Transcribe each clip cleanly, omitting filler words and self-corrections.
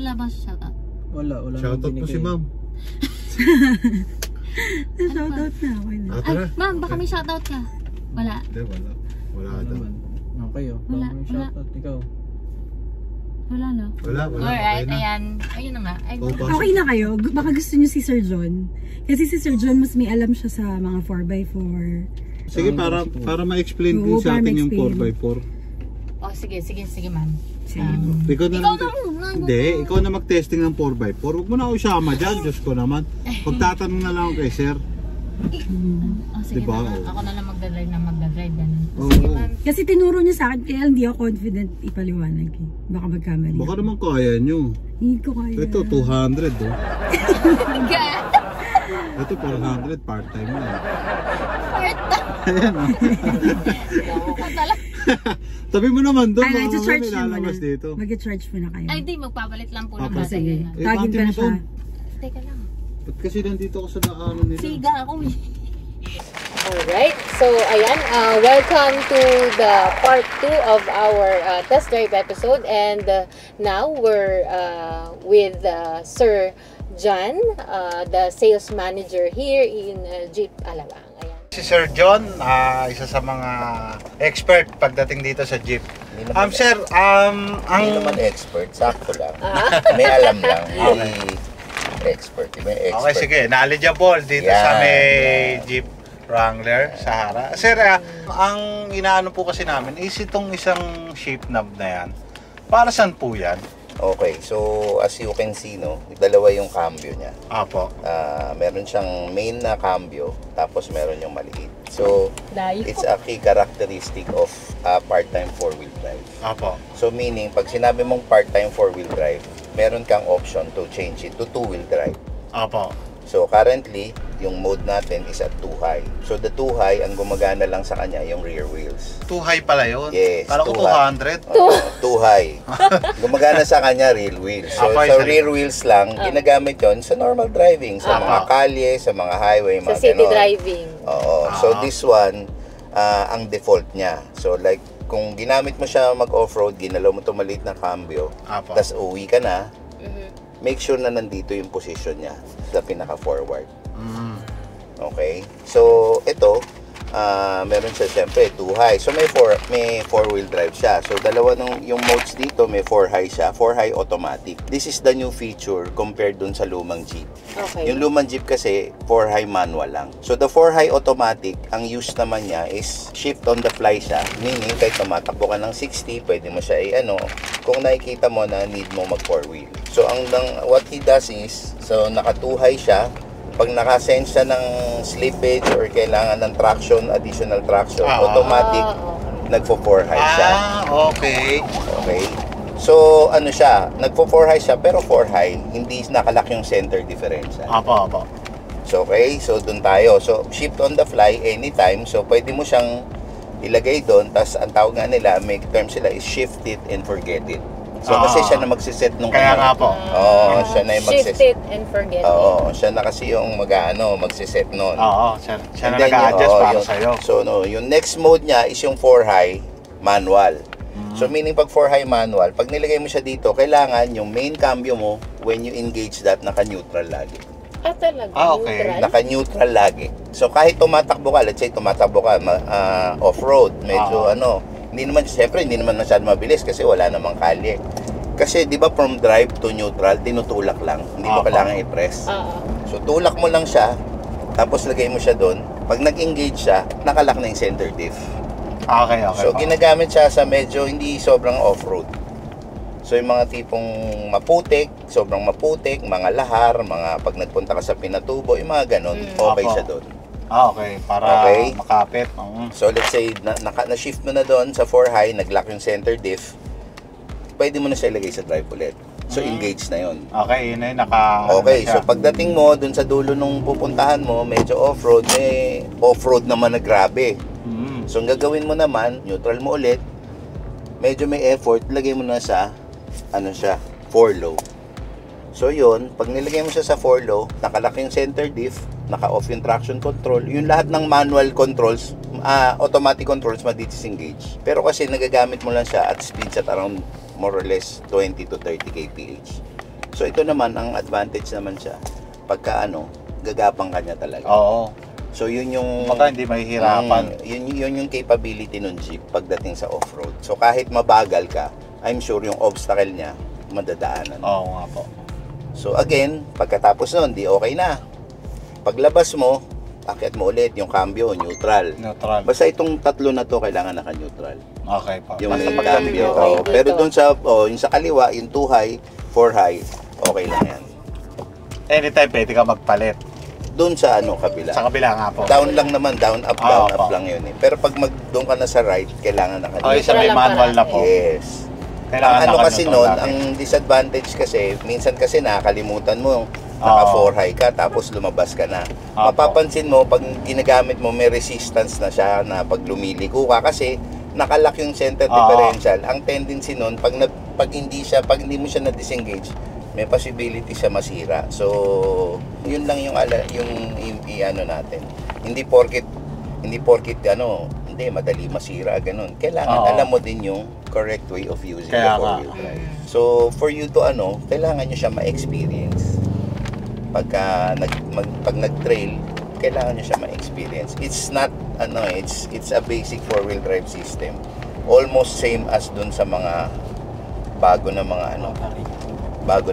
wala bang shoutout? Wala shoutout po si ma'am. Shoutout na ako. Ay, ma'am, baka may shoutout ka. Wala. Hindi, wala daw. Okay, wala. shoutout ikaw. Wala, no? Wala. Alright, ayan. Ayun na nga. Okay na kayo? Baka gusto nyo si Sir John. Kasi si Sir John mas may alam siya sa mga 4x4. Sige, para ma-explain din sa atin yung 4x4. Oh, sige, ma'am. Ikaw na mag-testing ng 4x4. Huwag mo na ako isama dyan. Diyos ko naman. Pagtatanong na lang kay sir. Sige, diba? ako na lang magdadrive na magdadrive. Sige, ma'am. Kasi tinuro niya sa akin, kaya hindi ako confident ipaliwanag eh. Baka magkamali. Baka naman kaya nyo. Hindi ko kaya. Ito, 200 oh. God! Ito, 400 part-time na. Part-time? Ayan oh. Ako ko talaga. Tabi mo naman doon. Ay, ito-charge mo na. Dito. Mag-charge mo na kayo. Ay, di. Magpapalit lang po ng Okay. Sige. battery. Tagin ka na siya. Teka lang. Ba't kasi nandito ako sa daanan nila? Siga ako. Alright, so ayan, welcome to the part 2 of our test drive episode, and now we're with Sir John, the sales manager here in Jeep Alabang. Ayan. Si Sir John, isa sa mga expert pagdating dito sa Jeep. Sir, Hindi naman expert, sakto lang. May alam lang, hindi expert. May expert. Okay, sige, knowledgeable dito sa may Jeep Wrangler, Sahara. Sir, ang inaano po kasi namin is itong isang shape knob na yan. Para saan po yan? Okay, so as you can see, no, dalawa yung cambio niya. Apo. Meron siyang main na cambio, tapos meron yung maliit. So, Layo. it's a key characteristic of part-time four-wheel drive. Apo. So, meaning, pag sinabi mong part-time four-wheel drive, meron kang option to change it to two-wheel drive. Apo. So, currently, yung mode natin is at 2 high. So, the 2 high, ang gumagana lang sa kanya, yung rear wheels. 2 high pala yun? Yes, Kala ko 200. 200. 2 high. Gumagana sa kanya, rear wheels. So, sa rear wheels lang, ginagamit yon sa normal driving, sa mga kalye, sa mga highway, mga sa city ganon. driving. Oo. So, this one, ang default niya. So, like, kung ginamit mo siya mag-off-road, ginalaw mo ito maliit na cambio, tas uwi ka na, make sure na nandito yung position niya sa pinaka-forward. Okay? So, ito, meron siya siyempre 2 high. So, may 4-wheel drive siya. So, dalawa yung modes dito, may 4 high siya. 4 high automatic. This is the new feature compared dun sa lumang Jeep. Okay. Yung lumang Jeep kasi, 4 high manual lang. So, the 4 high automatic, ang use naman niya is shift on the fly siya. Meaning, kahit tumatakbo ka ng 60, pwede mo siya kung nakikita mo na need mo mag 4-wheel. So, what he does is, so, naka 2 high siya. Pag nakasense siya ng slippage or kailangan ng traction, additional traction, automatic, nagfo 4 high siya. Okay. Okay. So, siya, nagfo 4 high siya, pero 4 high, hindi nakalak yung center difference. Apo. So, okay. So, dun tayo. So, shift on the fly anytime. So, pwede mo siyang ilagay doon. Tapos, ang tawag nga nila, may term sila is shift it and forget it. So, kasi siya na magsiset nung kaya nga po. Oo, siya na yung magsiset. Shift it and forget it. Oo, siya na kasi yung magsiset nun. Oo, siya na nag-a-adjust para sa'yo. So, yung next mode niya is yung 4 high manual. So, meaning pag 4 high manual, pag nilagay mo siya dito, kailangan yung main cambio mo, when you engage that, naka-neutral lagi. Talaga? Okay. Neutral? Naka-neutral lagi. So, kahit tumatakbo ka, let's say tumatakbo ka off-road, medyo hindi naman masyado mabilis kasi wala namang kalye. Kasi di ba from drive to neutral, tinutulak lang. Hindi mo kailangan i-press. So tulak mo lang siya, tapos lagay mo siya doon. Pag nag-engage siya, nakalak na yung center diff. Okay. So ginagamit siya sa medyo hindi sobrang off-road. So yung mga tipong sobrang maputik, mga lahar, mga pag nagpunta ka sa Pinatubo, yung mga ganun, okay siya doon. Okay, para makapit. So let's say na-shift mo na doon sa 4 high, nag-lock yung center diff, pwede mo na siya ilagay sa drive ulit. So engage na yon. Okay, yun na Okay, so pagdating mo doon sa dulo nung pupuntahan mo, medyo off-road, may off-road naman na grabe. So ang gagawin mo naman, neutral mo ulit, medyo may effort, lagay mo na sa 4 low. So yun, pag nilagay mo siya sa 4 low, nakalak yung center diff, naka-off yung traction control, yung lahat ng manual controls, automatic controls ma-disengage. Pero kasi nagagamit mo lang siya at speeds at around more or less 20 to 30 kph. So ito naman, ang advantage naman siya, pagka gagapang kanya talaga. Oo. So yun yung... Baka hindi mahihirapan. Yun yung capability ng Jeep pagdating sa off-road. So kahit mabagal ka, I'm sure yung obstacle niya, madadaanan. Oo nga po. So again, pagkatapos nun, di okay na. Paglabas mo, akyat mo ulit yung cambio, neutral. Neutral. Basta itong tatlo na to, kailangan naka-neutral. Okay po. Yung Basta cambio. okay dito. Pero doon sa, yung sa kaliwa, yung 2 high, 4 high, okay lang yan. Anytime pwede ka magpalit. Doon sa kabila. Sa kabila nga po. Down lang naman, down up Opo. lang yun eh. Pero pag doon ka na sa right, kailangan naka-neutral. Okay, sa may manual na po. Yes. Kailangan Ang kasi naka-neutral noon, lagi. ang disadvantage kasi, minsan kasi nakakalimutan mo, naka 4 high ka, tapos lumabas ka na. Opo. Mapapansin mo, pag ginagamit mo, may resistance na siya na pag lumiliko ka kasi nakalock yung center differential. Ang tendency noon, pag hindi mo siya na-disengage, may possibility siya masira. So, yun lang yung natin. Hindi porket madali masira, ganun. Kailangan alam mo din yung correct way of using the four-wheel drive. So, for you to kailangan nyo siya ma-experience. Pag nag-trail, kailangan nyo siya ma-experience. It's not, it's a basic four-wheel drive system. Almost same as dun sa mga bago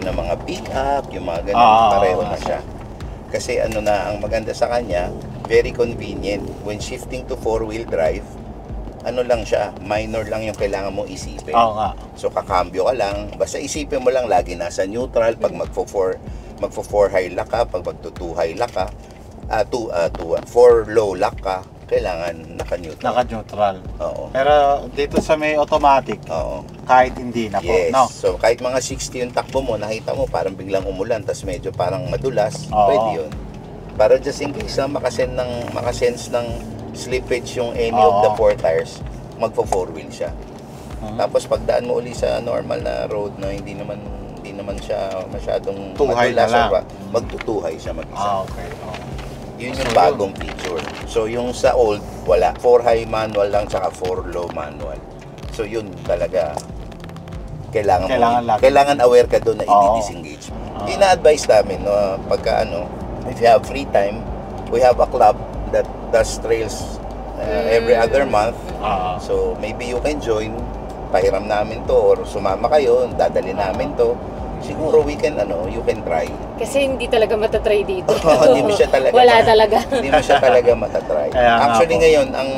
na mga pick-up, yung mga ganun, pareho na siya. Kasi ang maganda sa kanya, very convenient. When shifting to four-wheel drive, lang siya, minor lang yung kailangan mong isipin. Oo nga. So, kakambyo ka lang, basta isipin mo lang, lagi nasa neutral, pag magfo-4 high lock ka, pag magto-2 high lock ka, 4 low lock ka, kailangan naka-neutral. Naka-neutral. Oo. Pero dito sa may automatic, kahit hindi na po, Yes. no? So, kahit mga 60 yung takbo mo, nakita mo, parang biglang umulan, tas medyo parang madulas, Oo. pwede yun. Para just in case na makasense ng slippage yung any of the 4 tires, magpo 4 wheel siya. Tapos pagdaan mo uli sa normal na road na hindi naman siya masyadong Tuhay na lang. magtutuhay siya mag-isa. Okay. Yun yung bagong feature. So yung sa old, wala. 4 high manual lang, tsaka 4 low manual. So yun talaga, kailangan aware ka doon na i-disengage. Ina-advise namin, pagka if you have free time, we have a club that does trails every other month. So maybe you can join, pahiram namin to, or sumama kayo, dadali namin to. Siguro we can, you can try. Kasi hindi talaga matatry dito. Hindi mo siya talaga. Wala talaga. Hindi mo siya talaga matatry. Kaya Actually nga po. ngayon, ang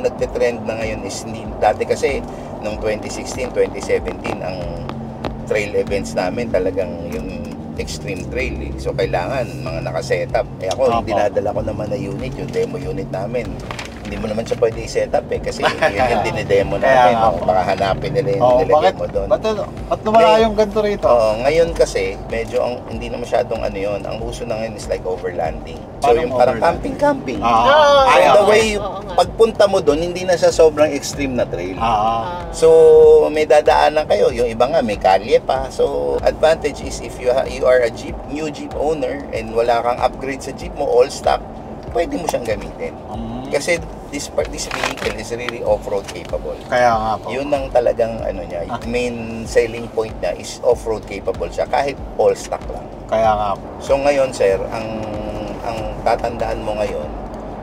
nagte-trend na ngayon is dati kasi noong 2016, 2017, ang trail events namin talagang yung extreme trail eh. So kailangan mga naka-setup. Ako, dinadala ko naman na unit, yung demo unit namin. Hindi mo naman siya pwede i-setup eh kasi yun yung dinidemo namin. Baka hanapin nila yung nilagay mo doon. Ba't nawala yung ganito rito? Ngayon kasi, medyo hindi na masyadong yun. Ang uso na ngayon is like overlanding. So yung parang camping-camping. The way, pagpunta mo doon, hindi na siya sobrang extreme na trail. So, may dadaanan kayo. Yung iba nga, may kalye pa. So, advantage is if you are a new Jeep owner and wala kang upgrade sa Jeep mo, all stock, pwede mo siyang gamitin. Kasi this vehicle is really off-road capable. Kaya nga po. Yun ang talagang main selling point niya is off-road capable siya kahit all stock lang. Kaya nga po. So ngayon sir, ang tatandaan mo ngayon,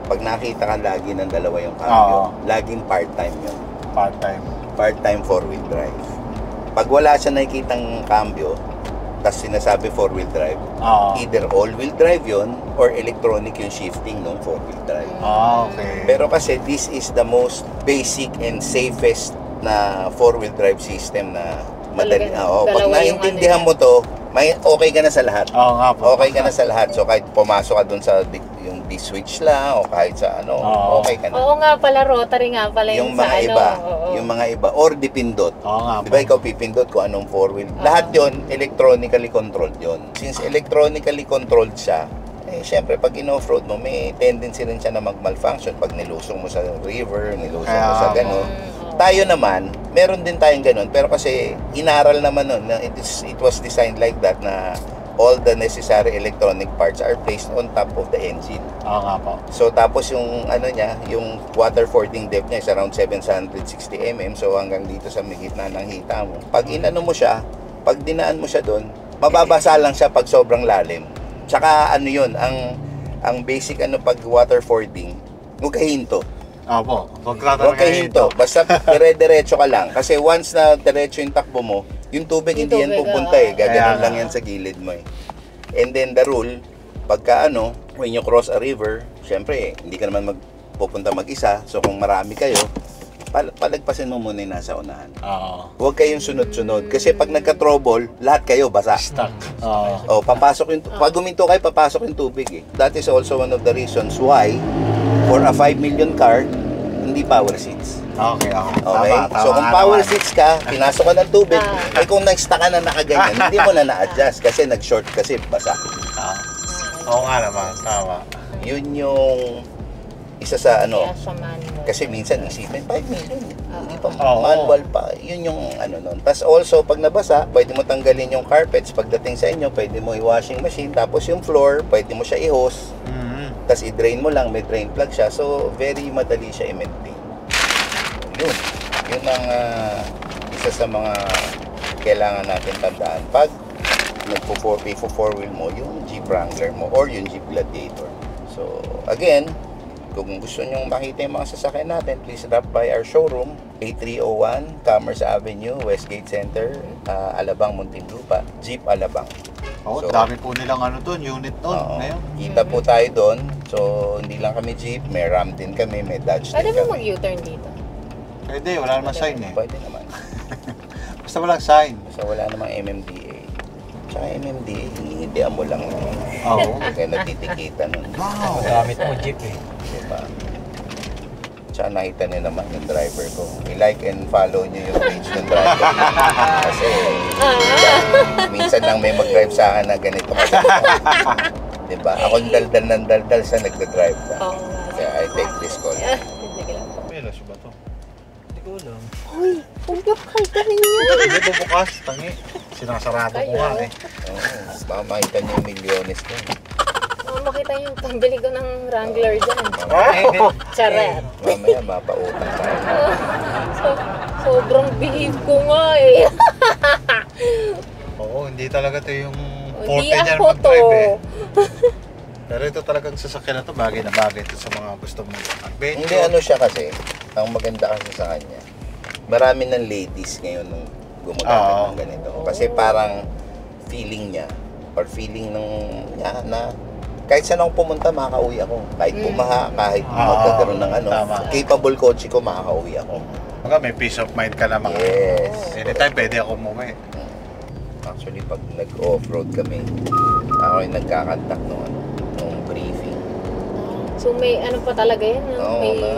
pag nakita ka lagi ng dalawa yung cambio, laging part-time yun. Part-time four-wheel drive. Pag wala siya nakikitang cambio, tapos sinasabi four-wheel drive, either all-wheel drive yon or electronic yung shifting ng four-wheel drive. Okay. Pero kasi this is the most basic and safest na four-wheel drive system na madali. Pag naintindihan mo to, okay ka na sa lahat. Nga po. Okay ka na sa lahat. So kahit pumasok ka dun sa yung D-switch lang o kahit sa okay ka na. Oo nga pala, rotary nga pala Yung mga iba, yung mga iba or dipindot. Nga po. Di ba ikaw pipindot kung anong four-wheel? Lahat yon electronically controlled yon. Since electronically controlled siya, syempre pag in-offroad mo, may tendency rin siya na mag-malfunction pag nilusong mo sa river, nilusong mo sa gano'n. Tayo naman, meron din tayong gano'n, pero kasi inaral naman nun na it was designed like that na all the necessary electronic parts are placed on top of the engine. Nga po. So tapos yung yung water fording depth niya is around 760 mm, so hanggang dito sa may gitna ng hita mo. Pag inano mo siya, pag dinaan mo siya doon, mababasa lang siya pag sobrang lalim. Tsaka ano yun, ang basic ano pag water fording, huwag kahinto. Opo, Huwag kahinto. Basta dire-diretso ka lang. Kasi once na diretso yung takbo mo, yung tubig hindi yan pupunta eh. Gaganon lang yan sa gilid mo eh. And then the rule, pagka when you cross a river, syempre hindi ka naman pupunta mag-isa. So kung marami kayo, palagpasin mo muna yung nasa unahan. Huwag kayong sunod-sunod. Kasi pag nagka-trouble, lahat kayo basa. Stuck. Papasok yung, pag guminto kayo, papasok yung tubig eh. That is also one of the reasons why, for a 5 million car, hindi power seats. Okay. Tama, so kung power seats ka, pinasok ka ng tubig, kung nag-stuck ka na nakaganyan, hindi mo na adjust kasi nag-short kasi basa. Oo nga naman, tama. Yun yung isa sa manual. kasi minsan isipin 5 million hindi pa manual pa, yun yung nun. Tapos also pag nabasa, pwede mo tanggalin yung carpets pagdating sa inyo, pwede mo i-washing machine, tapos yung floor pwede mo siya i-hose, tapos i-drain mo lang, may drain plug siya, so very madali siya i-maintain. Yun ang isa sa mga kailangan natin tandaan pag nagpo-4 wheel mo, yung Jeep Wrangler mo or yung Jeep Gladiator. So again, kung gusto nyo makita yung mga sasakyan natin, please drop by our showroom, A301 Commerce Avenue, Westgate Center, Alabang, Muntinlupa, Jeep Alabang. So, dami po nilang unit doon ngayon. Kita po tayo doon. So hindi lang kami Jeep, may Ram din kami, may Dodge din kami. Pwede mo mag-U-turn dito? Pwede, wala namang sign eh. Pwede naman. Basta walang sign. Basta wala namang MMDA. Tsaka MMDA, hinihindihan mo lang. Kaya natitikitan nun. Wow! Gamit mo Jeep eh. Diba? Tsaka nakita niyo naman yung driver ko. I-like and follow niyo yung page ng driver ko. Kasi minsan lang may mag-drive sa akin na ganito kasi. Diba? Ako daldal ng daldal sa nagda-drive ka. Kaya I take this call. Melos ba to? Hindi ko alam. Hoy, pagkakal ka ninyo. Hindi po bukas, tangi. Sinasarado ko nga eh. Baka makita niyo yung milyones ko. Makita yung pambili ko ng Wrangler dyan. Charet. Mamaya mapautang tayo. Sobrang behave ko nga eh. Oo, hindi talaga to yung Hindi forte niyan ako to. mag-drive eh. Pero ito talagang sasakyan na to, bagay na bagay ito sa mga gusto mong adventure. Hindi siya kasi, ang maganda kasi sa kanya, marami ng ladies ngayon nung gumagamit ng ganito. Kasi parang feeling niya, or feeling niya na kahit saan ako pumunta, makaka-uwi ako. Kahit pumaha, kahit magkakaroon ng capable kotse ko, makaka-uwi ako. May peace of mind ka naman. Yes. Anytime pwede ako umuwi. Actually, pag nag-off-road kami, ako yung nagkakantak nung briefing. So may pa talaga yan?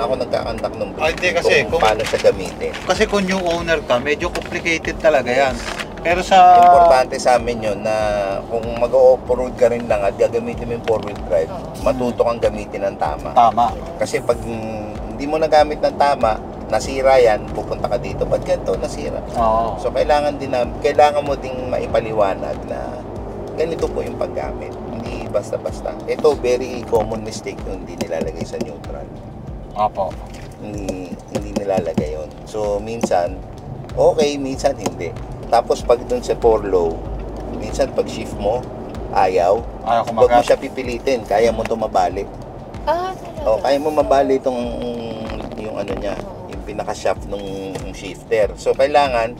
Ako nagkakantak nung briefing Hindi kasi, kung paano siya gamitin. Kasi kung new owner ka, medyo complicated talaga yan. Pero sa... Importante sa amin yun na kung mag-off-road ka rin lang at gagamitin mo yung 4-wheel drive, matuto kang gamitin ng tama. Tama. Kasi pag hindi mo nagamit ng tama, nasira yan, pupunta ka dito. Ba't ganito nasira? So kailangan mo ding maipaliwanag na ganito po yung paggamit. Hindi basta-basta. Ito, very common mistake yung hindi nilalagay sa neutral. Opo. Hindi nilalagay yun. So minsan, okay, minsan hindi. Tapos pag dun sa 4 low, minsan pag shift mo, ayaw. Huwag mo siya pipilitin, kaya mo ito mabalik. Kaya mo mabalik itong yung niya, yung pinaka-shaft ng shifter. So kailangan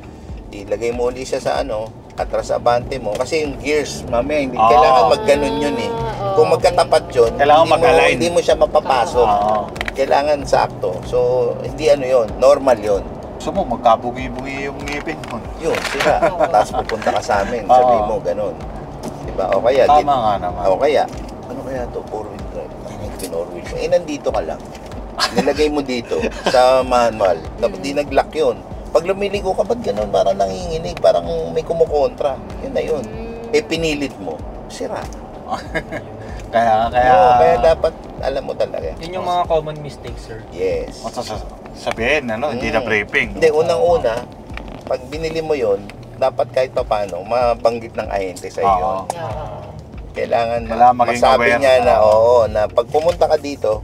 ilagay mo ulit siya sa atras abante mo kasi yung gears, mamaya hindi kailangan magganon yun eh. Kung magkatapat yun, hindi mo siya mapapasok. Kailangan sakto. So hindi yun, normal yun. Gusto mo, magkabugi-bugi yung ngipin mo. Yun, sira. Tapos pupunta ka sa amin, sabihin mo, ganun. Diba? O kaya, tama nga naman. O kaya, ano kaya to? 4-wheel drive. Pin-4-wheel. Nandito ka lang. Nilagay mo dito sa manual. Tapos di nag-lock yun. Pag lumiligo ka, ba't ganun? Parang nanginginig, parang may kumukontra. Yun na yun. Pinilit mo, sira. Kaya dapat alam mo talaga. Yun yung mga common mistakes, sir. Yes. Sabihin, hindi na briefing. Hindi, unang-una, pag binili mo yon, dapat kahit pa paano, mabanggit ng ahente sa iyo. Kailangan masabi niya na, na pag pumunta ka dito,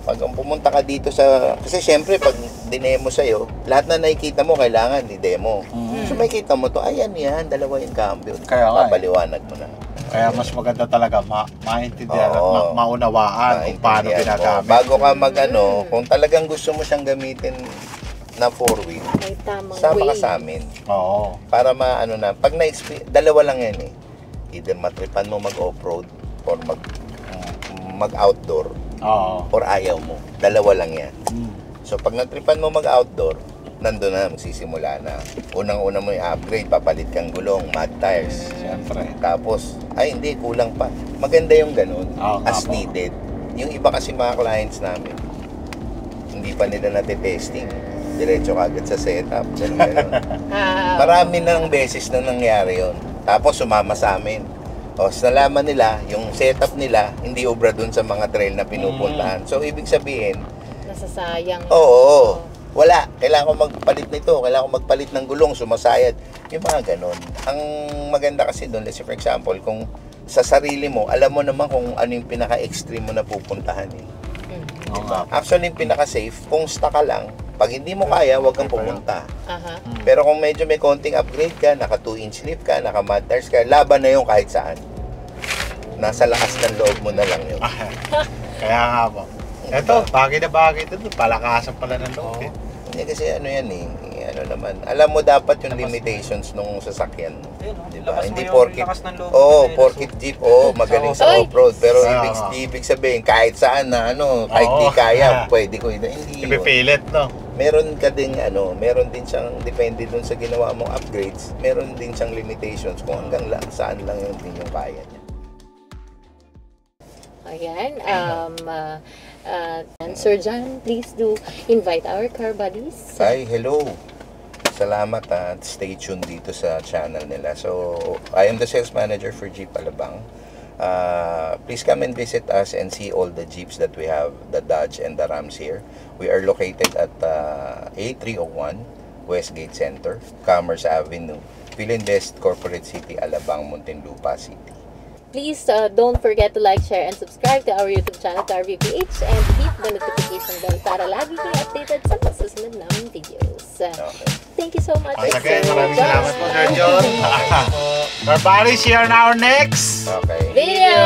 Pag pumunta ka dito sa... Kasi syempre, pag dinemo sa'yo, lahat na nakikita mo, kailangan i-demo. So may kita mo to, ayan yan, dalawa yung cambio. Kaya nga, papaliwanag mo na. Kaya mas maganda talaga maintindihan at maunawaan kung paano ginagamit. Bago ka kung talagang gusto mo siyang gamitin na 4-wheel, sama ka sa amin. Oo. Para pag dalawa lang yan eh. Either matripan mo mag-off-road or mag-outdoor. Or ayaw mo. Dalawa lang yan. So pag natripan mo mag-outdoor, nandun na, magsisimula na. Unang-una mo i-upgrade, papalit kang gulong, mud tires. Siyempre. Tapos, hindi, kulang pa. Maganda yung ganun, as po. needed. Yung iba kasi mga clients namin, hindi pa nila natitesting. Diretso kagad sa setup. Ganun. Marami nang beses na nangyari yun. Tapos sumama sa amin. Nalaman nila, yung setup nila, hindi obra dun sa mga trail na pinupuntahan. So, ibig sabihin, nasasayang. Oo. Wala. Kailangan ko magpalit nito. Kailangan ko magpalit ng gulong, sumasayad. Yung mga ganon. Ang maganda kasi doon, let's say for example, kung sa sarili mo, alam mo naman kung ano yung pinaka-extreme mo na pupuntahan eh. Diba? Actually, yung pinaka-safe, kung stuck ka lang, pag hindi mo kaya, huwag kang pumunta. Pero kung medyo may konting upgrade ka, naka 2-inch lift ka, naka mud tires ka, laban na yun kahit saan. Nasa lakas ng loob mo na lang yun. Kaya nga po. Eto, bagay na bagay ito. Palakasan pala ng loob eh. Hindi kasi yan eh. Alam mo dapat yung limitations nung sasakyan. Diba? Hindi porkit. Porkit jeep. Magaling sa off-road. Pero ibig sabihin, kahit saan na kahit di kaya, pwede ko. Hindi yun. Ipipilit, no? Meron ka ding meron din siyang, depende dun sa ginawa mong upgrades, meron din siyang limitations kung hanggang saan lang yung kaya niya. Ayan. Sir John, please do invite our car buddies. Hi, hello. Salamat at stay tuned dito sa channel nila. So, I am the sales manager for Jeep Alabang. Please come and visit us and see all the Jeeps that we have, the Dodge and the Rams here. We are located at A301 Westgate Center, Commerce Avenue, Philinvest Corporate City, Alabang, Muntinlupa City. Please don't forget to like, share, and subscribe to our YouTube channel, to RVPH, and hit the notification bell para lagi kayo updated sa susunod naming videos. Thank you so much, Once again, Sir maraming John. salamat po, Sir John. Everybody, see you on our next Okay. Video!